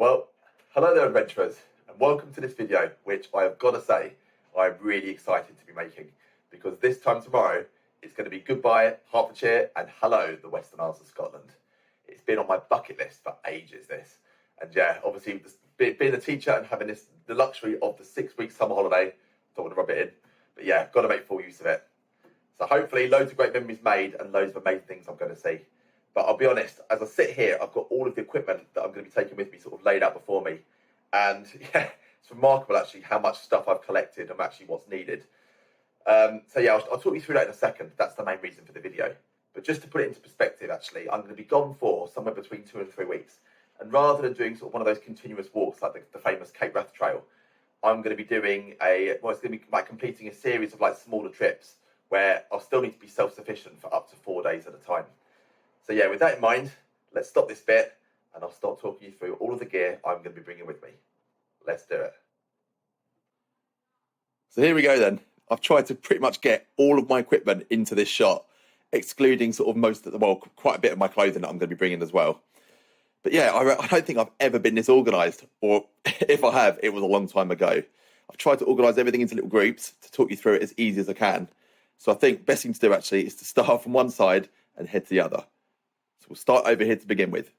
Well, hello there adventurers, and welcome to this video, which I have got to say, I'm really excited to be making, because this time tomorrow, it's going to be goodbye Hertfordshire and hello the Western Isles of Scotland. It's been on my bucket list for ages, this. And yeah, obviously, being a teacher and having the luxury of the 6-week summer holiday, don't want to rub it in, but yeah, got to make full use of it. So hopefully loads of great memories made and loads of amazing things I'm going to see. But I'll be honest, as I sit here, I've got all of the equipment that I'm going to be taking with me sort of laid out before me. And yeah, it's remarkable actually how much stuff I've collected and actually what's needed. So yeah, I'll talk you through that in a second. That's the main reason for the video. But just to put it into perspective, actually, I'm going to be gone for somewhere between 2 and 3 weeks. And rather than doing sort of one of those continuous walks like the famous Cape Wrath Trail, I'm going to be doing it's going to be like completing a series of like smaller trips where I'll still need to be self-sufficient for up to 4 days at a time. So yeah, with that in mind, let's stop this bit and I'll start talking you through all of the gear I'm going to be bringing with me. Let's do it. So here we go then. I've tried to pretty much get all of my equipment into this shot, excluding sort of most of quite a bit of my clothing that I'm going to be bringing as well. But yeah, I don't think I've ever been this organised, or if I have, it was a long time ago. I've tried to organise everything into little groups to talk you through it as easy as I can. So I think best thing to do actually is to start from one side and head to the other. So we'll start over here to begin with.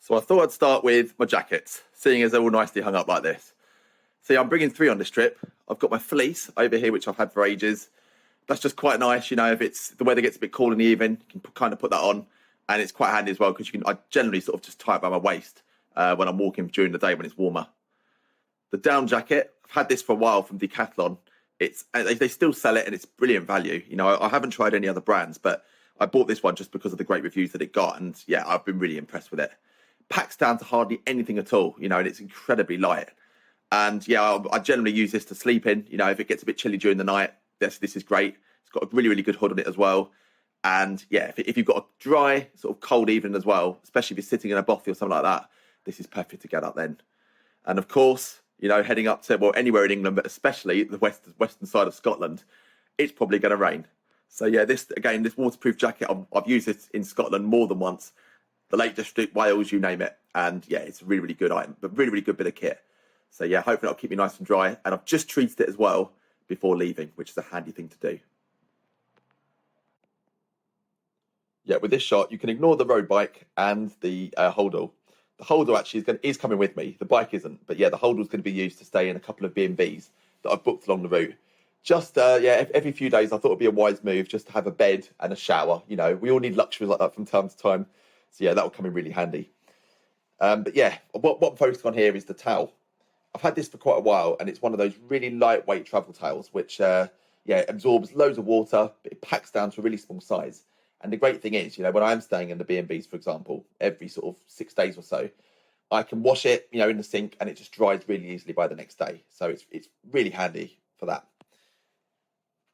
So I thought I'd start with my jackets, seeing as they're all nicely hung up like this. See, I'm bringing 3 on this trip. I've got my fleece over here, which I've had for ages. That's just quite nice, you know, if it's the weather gets a bit cool in the evening, you can kind of put that on. And it's quite handy as well, because I generally sort of just tie it by my waist when I'm walking during the day when it's warmer. The down jacket, I've had this for a while from Decathlon. They still sell it and it's brilliant value. You know, I haven't tried any other brands, but I bought this one just because of the great reviews that it got. And yeah, I've been really impressed with it. Packs down to hardly anything at all, you know, and it's incredibly light. And yeah, I generally use this to sleep in. You know, if it gets a bit chilly during the night, this is great. It's got a really, really good hood on it as well. And yeah, if you've got a dry, sort of cold evening as well, especially if you're sitting in a bothy or something like that, this is perfect to get up then. And of course, you know, heading up to, well, anywhere in England, but especially the western side of Scotland, it's probably going to rain. So yeah, this waterproof jacket, I've used it in Scotland more than once. The Lake District, Wales, you name it. And yeah, it's a really, really good item, but really, really good bit of kit. So yeah, hopefully it'll keep me nice and dry. And I've just treated it as well before leaving, which is a handy thing to do. Yeah, with this shot, you can ignore the road bike and the holdall. The holdall actually is coming with me. The bike isn't, but yeah, the holdall is going to be used to stay in a couple of B&Bs that I've booked along the route. Just yeah, every few days, I thought it'd be a wise move just to have a bed and a shower. You know, we all need luxuries like that from time to time. So yeah, that will come in really handy. But yeah, what I'm focusing on here is the towel. I've had this for quite a while, and it's one of those really lightweight travel towels, which yeah, absorbs loads of water, but it packs down to a really small size. And the great thing is, you know, when I'm staying in the B&Bs, for example, every sort of 6 days or so, I can wash it, you know, in the sink, and it just dries really easily by the next day. So it's really handy for that.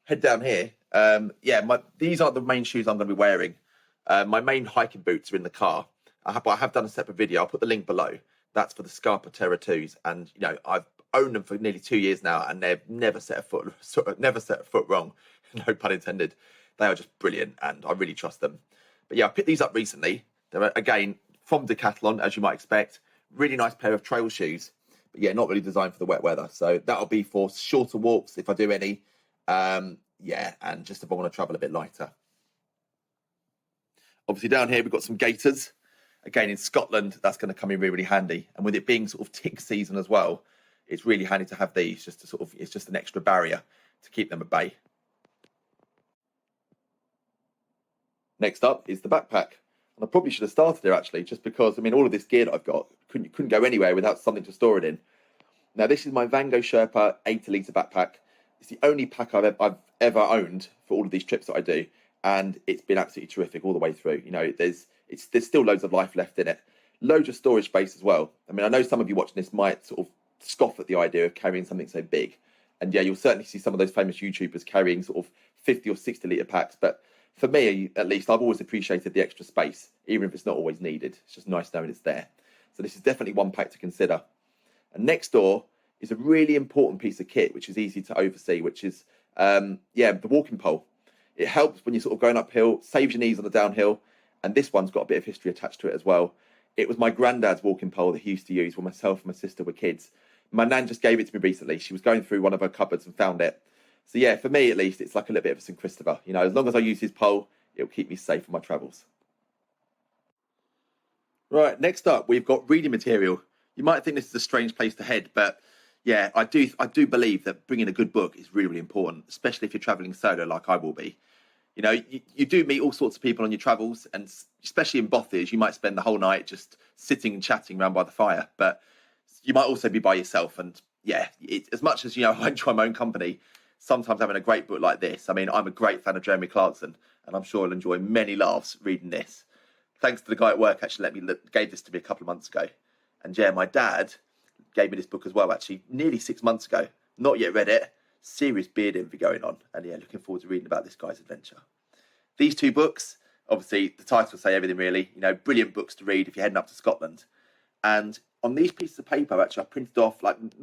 Head down here. Yeah, these are the main shoes I'm going to be wearing. My main hiking boots are in the car. I have done a separate video. I'll put the link below. That's for the Scarpa Terra 2s, and you know I've owned them for nearly 2 years now, and they've never set a foot wrong. No pun intended. They are just brilliant, and I really trust them. But yeah, I picked these up recently. They're again from Decathlon, as you might expect. Really nice pair of trail shoes, but yeah, not really designed for the wet weather. So that'll be for shorter walks if I do any. Yeah, and just if I want to travel a bit lighter. Obviously down here we've got some gaiters. Again, in Scotland, that's going to come in really, really handy. And with it being sort of tick season as well, it's really handy to have these just to sort of, it's just an extra barrier to keep them at bay. Next up is the backpack. And I probably should have started here actually, just because, I mean, all of this gear that I've got, couldn't go anywhere without something to store it in. Now, this is my Van Gogh Sherpa 80-litre backpack. It's the only pack I've ever owned for all of these trips that I do. And it's been absolutely terrific all the way through. You know, there's still loads of life left in it. Loads of storage space as well. I mean, I know some of you watching this might sort of scoff at the idea of carrying something so big. And yeah, you'll certainly see some of those famous YouTubers carrying sort of 50 or 60 litre packs. But for me, at least, I've always appreciated the extra space, even if it's not always needed. It's just nice knowing it's there. So this is definitely one pack to consider. And next door is a really important piece of kit, which is easy to oversee, which is, yeah, the walking pole. It helps when you're sort of going uphill, saves your knees on the downhill, And this one's got a bit of history attached to it as well. It was my granddad's walking pole that he used to use when myself and my sister were kids. My nan just gave it to me recently. She was going through one of her cupboards and found it. So yeah, for me at least, it's like a little bit of a St. Christopher. You know, as long as I use his pole, it'll keep me safe on my travels. Right, next up, we've got reading material. You might think this is a strange place to head, but yeah, I do believe that bringing a good book is really, really important, especially if you're traveling solo like I will be. You know, you do meet all sorts of people on your travels, and especially in bothies, you might spend the whole night just sitting and chatting around by the fire. But you might also be by yourself, and yeah, as much as you know, I enjoy my own company. Sometimes having a great book like this. I mean, I'm a great fan of Jeremy Clarkson, and I'm sure I'll enjoy many laughs reading this. Thanks to the guy at work actually gave this to me a couple of months ago, and yeah, my dad gave me this book as well. Actually, nearly 6 months ago. Not yet read it. Serious beard envy going on, and yeah, looking forward to reading about this guy's adventure. These two books, obviously, the titles say everything really. You know, brilliant books to read if you're heading up to Scotland. And on these pieces of paper, actually, I printed off lots and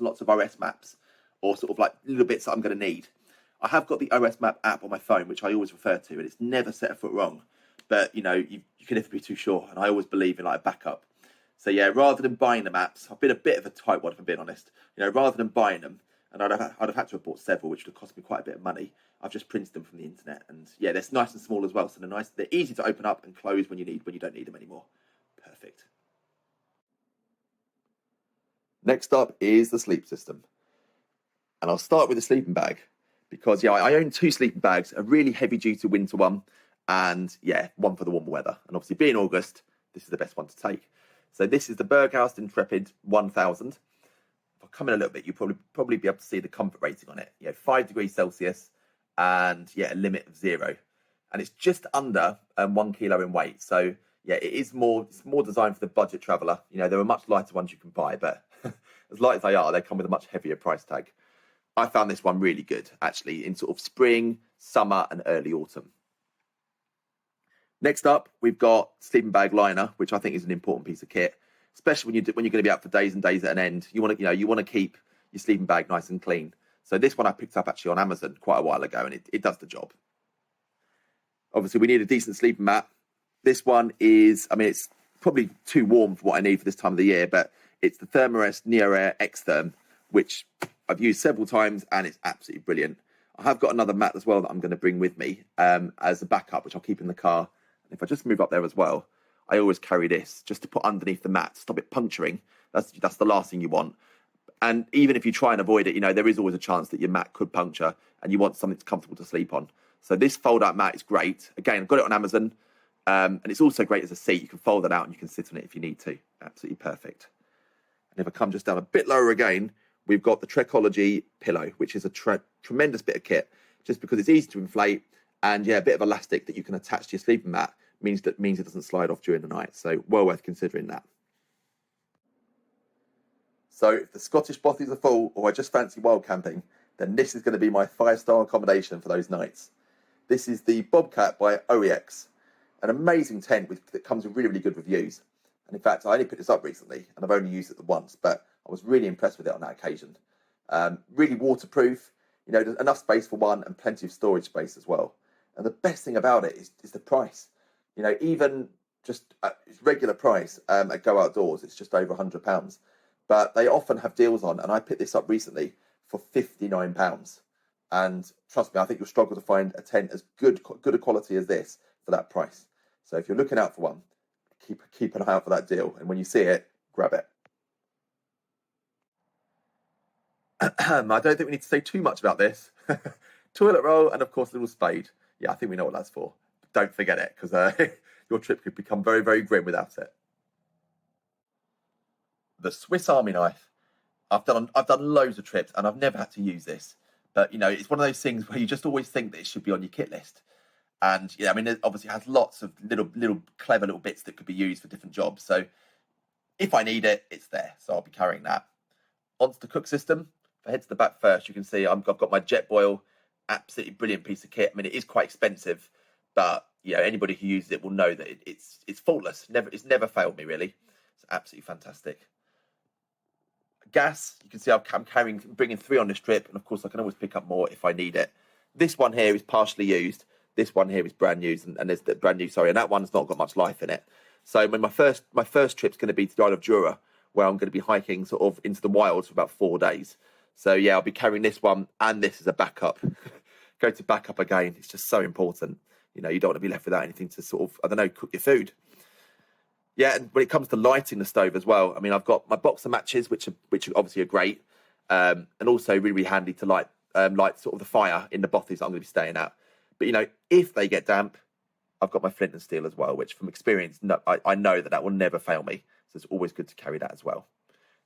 lots of OS maps, or sort of like little bits that I'm going to need. I have got the OS map app on my phone, which I always refer to, and it's never set a foot wrong. But you know, you can never be too sure, and I always believe in like a backup. So yeah, rather than buying the maps, I've been a bit of a tightwad if I'm being honest. You know, rather than buying them, and I'd have had to have bought several, which would have cost me quite a bit of money. I've just printed them from the internet, and yeah, they're nice and small as well. So they're easy to open up and close when you don't need them anymore. Perfect. Next up is the sleep system, and I'll start with the sleeping bag because yeah, I own two sleeping bags, a really heavy duty winter one, and yeah, one for the warmer weather. And obviously, being August, this is the best one to take. So this is the Berghaus Intrepid 1000. If I come in a little bit, you'll probably be able to see the comfort rating on it. 5 degrees Celsius, and yeah, a limit of 0. And it's just under 1 kilo in weight. So yeah, it's more designed for the budget traveller. You know, there are much lighter ones you can buy, but as light as they are, they come with a much heavier price tag. I found this one really good, actually, in sort of spring, summer, and early autumn. Next up, we've got sleeping bag liner, which I think is an important piece of kit, especially when you're going to be out for days and days at an end. You want to keep your sleeping bag nice and clean. So this one I picked up actually on Amazon quite a while ago, and it does the job. Obviously, we need a decent sleeping mat. This one is, I mean, it's probably too warm for what I need for this time of the year, but it's the Thermarest Neo Air X-Therm, which I've used several times, and it's absolutely brilliant. I have got another mat as well that I'm going to bring with me as a backup, which I'll keep in the car. And if I just move up there as well, I always carry this just to put underneath the mat, stop it puncturing. That's the last thing you want. And even if you try and avoid it, you know, there is always a chance that your mat could puncture and you want something that's comfortable to sleep on. So this fold-out mat is great. Again, I've got it on Amazon. And it's also great as a seat. You can fold that out and you can sit on it if you need to. Absolutely perfect. And if I come just down a bit lower again, we've got the Trekology pillow, which is a tremendous bit of kit, just because it's easy to inflate and yeah, a bit of elastic that you can attach to your sleeping mat means it doesn't slide off during the night. So well worth considering that. So if the Scottish bothies are full or I just fancy wild camping, then this is going to be my 5-star accommodation for those nights. This is the Bobcat by OEX, an amazing tent that comes with really, really good reviews. And in fact, I only picked this up recently and I've only used it the once, but I was really impressed with it on that occasion. Really waterproof, you know, there's enough space for one and plenty of storage space as well. And the best thing about it is the price. You know, even just its regular price at Go Outdoors, it's just over £100. But they often have deals on, and I picked this up recently for £59. And trust me, I think you'll struggle to find a tent as good a quality as this for that price. So if you're looking out for one, keep an eye out for that deal. And when you see it, grab it. I don't think we need to say too much about this. Toilet roll and, of course, a little spade. Yeah, I think we know what that's for. But don't forget it, because your trip could become very, very grim without it. The Swiss Army knife. I've done loads of trips and I've never had to use this. But, you know, it's one of those things where you just always think that it should be on your kit list. And, yeah, I mean, it obviously has lots of little clever little bits that could be used for different jobs. So if I need it, it's there. So I'll be carrying that. Onto the cook system. If I head to the back first, you can see I've got my Jetboil, absolutely brilliant piece of kit. I mean, it is quite expensive, but you know, anybody who uses it will know that it's faultless. It's never failed me really. It's absolutely fantastic. Gas, you can see I'm bringing 3 on this trip, and of course I can always pick up more if I need it. This one here is partially used. This one here is brand new, and there's the brand new, sorry, and that one's not got much life in it. So my first trip's going to be to the Isle of Jura, where I'm going to be hiking sort of into the wilds for about 4 days. So yeah, I'll be carrying this one and this as a backup. Go to backup again. It's just so important. You know, you don't want to be left without anything to sort of, I don't know, cook your food. Yeah, and when it comes to lighting the stove as well, I mean, I've got my boxer matches, which obviously are great, and also really, really handy to light sort of the fire in the bothies that I'm going to be staying at. But you know, if they get damp, I've got my flint and steel as well, which from experience, I know that will never fail me. So it's always good to carry that as well.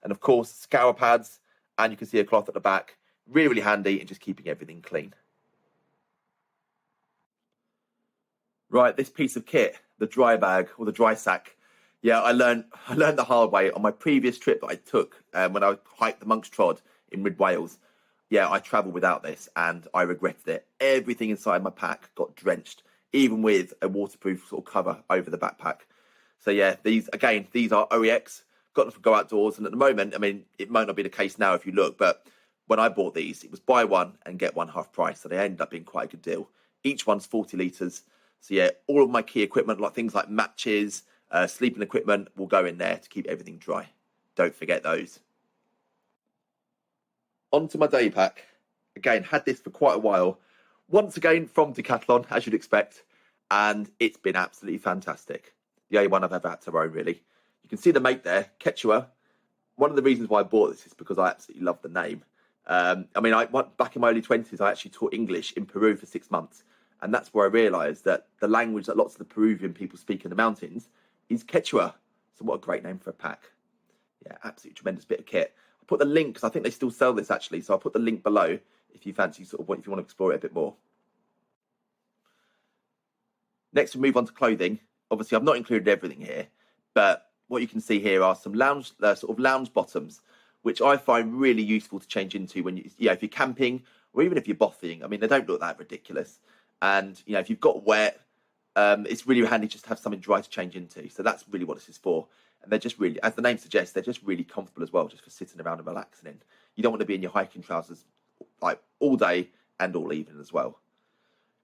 And of course, scour pads, and you can see a cloth at the back, really, really handy in just keeping everything clean. Right, this piece of kit, the dry bag or the dry sack. Yeah, I learned the hard way on my previous trip that I took when I hiked the Monk's Trod in mid Wales. Yeah, I travelled without this and I regretted it. Everything inside my pack got drenched, even with a waterproof sort of cover over the backpack. So yeah, these are OEX. Got them to go outdoors, and at the moment, I mean, it might not be the case now if you look, but when I bought these, it was buy one and get one half price. So they ended up being quite a good deal. Each one's 40 litres. So yeah, all of my key equipment, like things like matches, sleeping equipment, will go in there to keep everything dry. Don't forget those. Onto my day pack. Again, had this for quite a while. Once again from Decathlon, as you'd expect, and it's been absolutely fantastic. The only one I've ever had to own, really. You can see the make there, Quechua. One of the reasons why I bought this is because I absolutely love the name. I mean, back in my early 20s, I actually taught English in Peru for 6 months. And that's where I realised that the language that lots of the Peruvian people speak in the mountains is Quechua. So what a great name for a pack. Yeah, absolutely tremendous bit of kit. I'll put the link, because I think they still sell this actually. So I'll put the link below if you fancy if you want to explore it a bit more. Next, we move on to clothing. Obviously, I've not included everything here, but what you can see here are some sort of lounge bottoms, which I find really useful to change into when if you're camping or even if you're bothing. I mean, they don't look that ridiculous, and you know, if you've got wet, it's really handy just to have something dry to change into. So that's really what this is for. And they're just really, as the name suggests, they're just really comfortable as well, just for sitting around and relaxing in. You don't want to be in your hiking trousers like all day and all evening as well.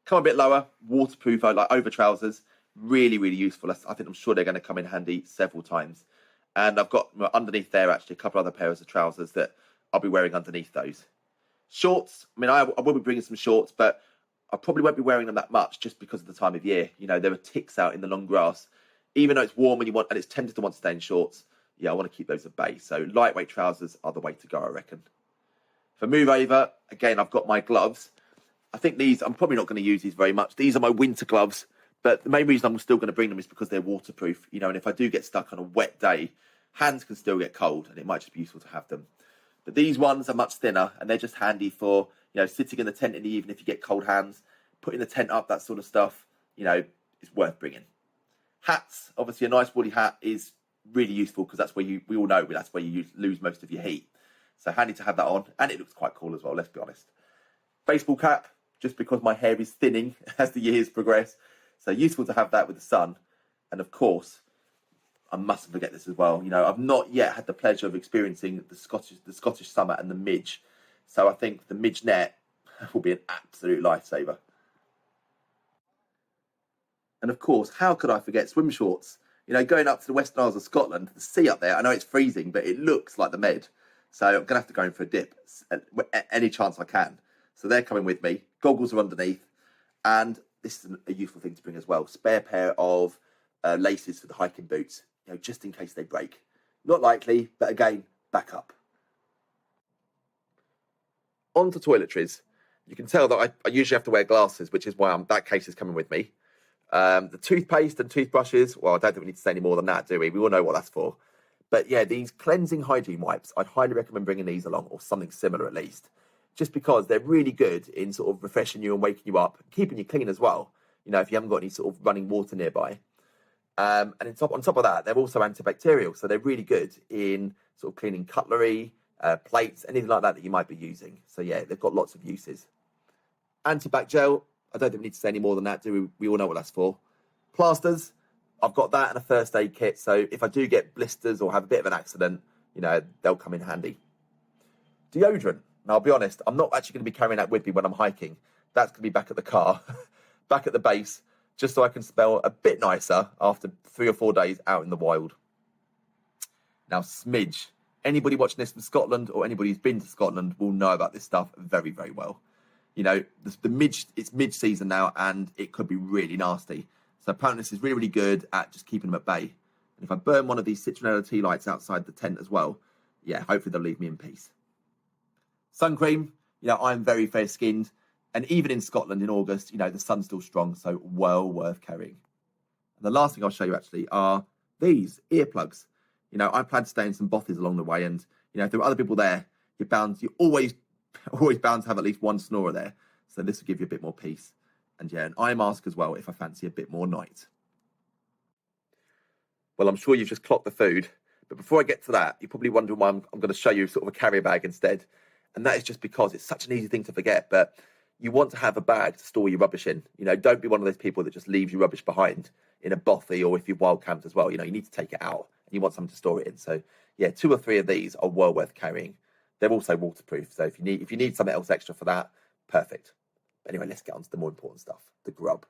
Come a bit lower, waterproof, like over trousers, really, really useful. I think I'm sure they're going to come in handy several times. And I've got underneath there actually a couple other pairs of trousers that I'll be wearing underneath those. Shorts, I mean, I will be bringing some shorts, but I probably won't be wearing them that much just because of the time of year. You know, there are ticks out in the long grass. Even though it's warm and it's tempted to want to stay in shorts, yeah, I want to keep those at bay. So lightweight trousers are the way to go, I reckon. If I move over, again, I've got my gloves. I think I'm probably not going to use these very much. These are my winter gloves, but the main reason I'm still going to bring them is because they're waterproof, you know, and if I do get stuck on a wet day, hands can still get cold and it might just be useful to have them. But these ones are much thinner and they're just handy for, you know, sitting in the tent in the evening if you get cold hands, putting the tent up, that sort of stuff, you know, it's worth bringing. Hats, obviously a nice woolly hat is really useful because that's where we all know that's where you lose most of your heat. So handy to have that on, and it looks quite cool as well, let's be honest. Baseball cap, just because my hair is thinning as the years progress. So useful to have that with the sun. And of course, I mustn't forget this as well. You know, I've not yet had the pleasure of experiencing the Scottish summer and the midge. So I think the midge net will be an absolute lifesaver. And of course, how could I forget swim shorts? You know, going up to the Western Isles of Scotland, the sea up there, I know it's freezing, but it looks like the Med. So I'm going to have to go in for a dip any chance I can. So they're coming with me. Goggles are underneath. And this is a useful thing to bring as well. Spare pair of laces for the hiking boots, you know, just in case they break. Not likely, but again, back up. On to toiletries. You can tell that I usually have to wear glasses, which is why that case is coming with me. The toothpaste and toothbrushes, well, I don't think we need to say any more than that, do we? We all know what that's for. But yeah, these cleansing hygiene wipes, I'd highly recommend bringing these along, or something similar at least, just because they're really good in sort of refreshing you and waking you up, keeping you clean as well, you know, if you haven't got any sort of running water nearby. And on top of that, they're also antibacterial, so they're really good in sort of cleaning cutlery, plates, anything like that you might be using. So yeah, they've got lots of uses. Antibac gel, I don't think we need to say any more than that, do we? We all know what that's for. Plasters, I've got that and a first aid kit, so if I do get blisters or have a bit of an accident, you know, they'll come in handy. Deodorant, now I'll be honest, I'm not actually going to be carrying that with me when I'm hiking. That's going to be back at the car. back at the base, just so I can smell a bit nicer after 3 or 4 days out in the wild. Now, smidge. Anybody watching this from Scotland or anybody who's been to Scotland will know about this stuff very, very well. You know, it's midge season now, and it could be really nasty. So apparently this is really, really good at just keeping them at bay. And if I burn one of these citronella tea lights outside the tent as well, yeah, hopefully they'll leave me in peace. Sun cream, you know, I'm very fair skinned. And even in Scotland in August, you know, the sun's still strong, so well worth carrying. And the last thing I'll show you actually are these earplugs. You know, I plan to stay in some bothies along the way, and you know, if there are other people there, you're always bound to have at least one snorer there. So this will give you a bit more peace. And yeah, an eye mask as well if I fancy a bit more night. Well, I'm sure you've just clocked the food, but before I get to that, you're probably wondering why I'm going to show you sort of a carrier bag instead. And that is just because it's such an easy thing to forget, but you want to have a bag to store your rubbish in. You know, don't be one of those people that just leaves your rubbish behind in a bothy, or if you've wild camped as well. You know, you need to take it out and you want something to store it in. So yeah, 2 or 3 of these are well worth carrying. They're also waterproof, so if you need something else extra for that, perfect. Anyway, let's get on to the more important stuff, the grub.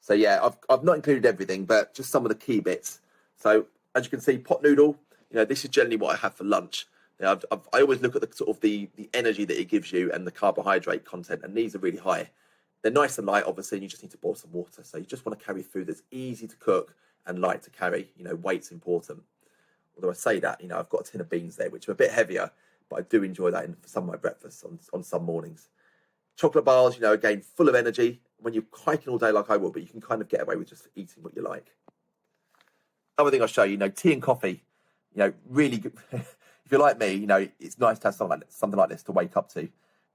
So yeah, I've not included everything, but just some of the key bits. So as you can see, pot noodle, you know, this is generally what I have for lunch. You know, I always look at the sort of the energy that it gives you and the carbohydrate content, and these are really high. They're nice and light, obviously, and you just need to boil some water. So you just want to carry food that's easy to cook and light to carry. You know, weight's important. Although I say that, you know, I've got a tin of beans there, which are a bit heavier, but I do enjoy that for some of my breakfasts on some mornings. Chocolate bars, you know, again, full of energy. When you're hiking all day like I will, but you can kind of get away with just eating what you like. Other thing I'll show you, you know, tea and coffee, you know, really good. If you're like me, you know, it's nice to have something like this to wake up to.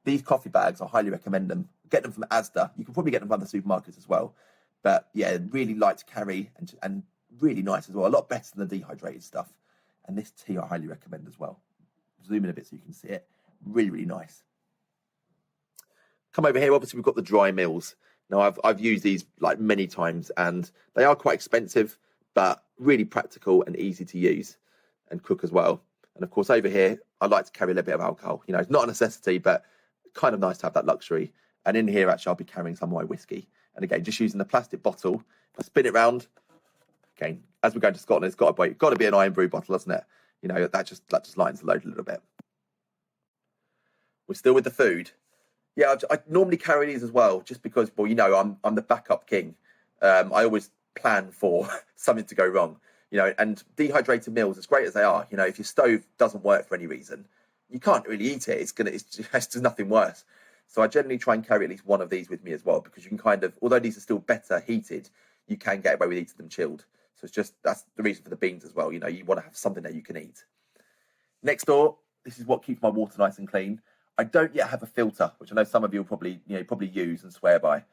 These coffee bags, I highly recommend them. Get them from Asda. You can probably get them from other supermarkets as well. But yeah, really light to carry and really nice as well. A lot better than the dehydrated stuff. And this tea I highly recommend as well. Zoom in a bit so you can see it. Really, really nice. Come over here. Obviously, we've got the dry meals. Now, I've used these like many times, and they are quite expensive, but really practical and easy to use and cook as well. And of course, over here, I like to carry a little bit of alcohol. You know, it's not a necessity, but kind of nice to have that luxury. And in here, actually, I'll be carrying some of my whiskey. And again, just using the plastic bottle. If I spin it round, again, as we're going to Scotland, it's got to be an iron brew bottle, hasn't it? You know, that just lightens the load a little bit. We're still with the food. Yeah, I normally carry these as well, just because, well, you know, I'm the backup king. I always plan for something to go wrong, you know, and dehydrated meals, as great as they are, you know, if your stove doesn't work for any reason, you can't really eat it. It's just nothing worse. So I generally try and carry at least one of these with me as well, because you can kind of, although these are still better heated, you can get away with eating them chilled. So that's the reason for the beans as well. You know, you want to have something that you can eat. Next door, this is what keeps my water nice and clean. I don't yet have a filter, which I know some of you will probably use and swear by.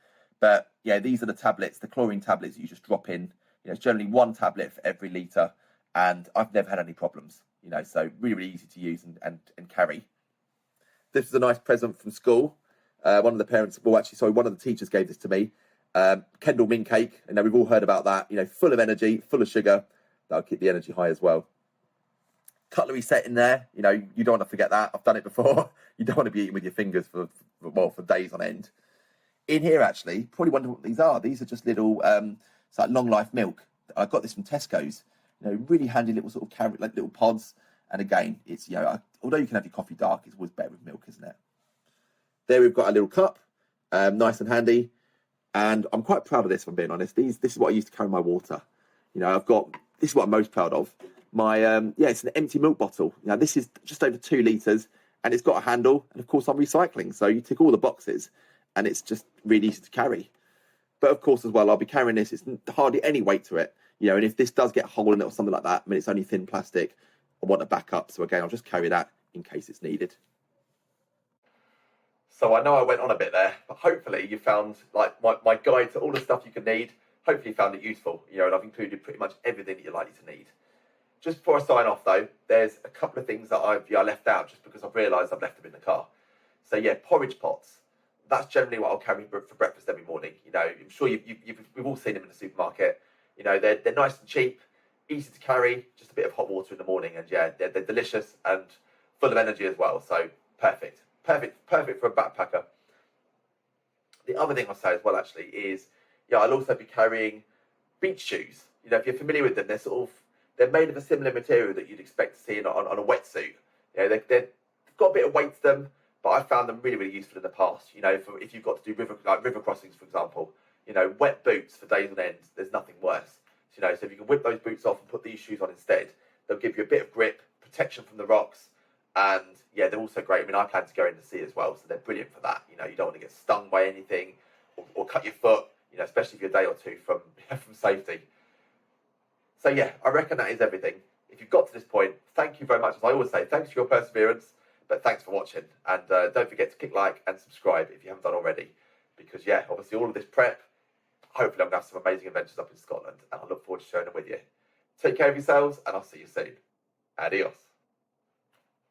But yeah, these are the tablets, the chlorine tablets that you just drop in. You know, it's generally 1 tablet for every litre, and I've never had any problems. You know, so really, really easy to use and carry. This is a nice present from school. One of the teachers gave this to me. Kendall Mint Cake. I know we've all heard about that. You know, full of energy, full of sugar. That'll keep the energy high as well. Cutlery set in there. You know, you don't want to forget that. I've done it before. You don't want to be eating with your fingers for days on end. In here, actually, probably wonder what these are. These are just little, it's like long life milk. I got this from Tesco's. You know, really handy little sort of carrot, like little pods. And again, it's, you know, although you can have your coffee dark, it's always better with milk, isn't it? There we've got a little cup, nice and handy. And I'm quite proud of this, if I'm being honest. This is what I used to carry my water. You know, this is what I'm most proud of. It's an empty milk bottle. Now, this is just over 2 litres, and it's got a handle. And of course, I'm recycling. So you tick all the boxes, and it's just really easy to carry. But of course, as well, I'll be carrying this. It's hardly any weight to it. You know, and if this does get a hole in it or something like that, I mean, it's only thin plastic. I want a backup. So again, I'll just carry that in case it's needed. So I know I went on a bit there, but hopefully you found like my guide to all the stuff you can need. Hopefully you found it useful, you know, and I've included pretty much everything that you're likely to need. Just before I sign off though, there's a couple of things that I left out just because I've realised I've left them in the car. So yeah, porridge pots. That's generally what I'll carry for breakfast every morning. You know, I'm sure we've all seen them in the supermarket. You know, they're nice and cheap, easy to carry, just a bit of hot water in the morning, and yeah, they're delicious and full of energy as well. So perfect for a backpacker. The other thing I'll say as well, actually, is I'll also be carrying beach shoes. If you're familiar with them, they're made of a similar material that you'd expect to see on a wetsuit. They've got a bit of weight to them, but I found them really, really useful in the past. If you've got to do river crossings, for example, wet boots for days on end, there's nothing worse. So if you can whip those boots off and put these shoes on instead, they'll give you a bit of grip, protection from the rocks, and they're also great. I mean, I plan to go in the sea as well, so they're brilliant for that. You don't want to get stung by anything or cut your foot, especially if you're a day or two from safety. So I reckon that is everything. If you've got to this point, thank you very much. As I always say, thanks for your perseverance, but thanks for watching. And don't forget to click like and subscribe if you haven't done already. Because obviously all of this prep, hopefully I'm going to have some amazing adventures up in Scotland, and I look forward to sharing them with you. Take care of yourselves, and I'll see you soon. Adios.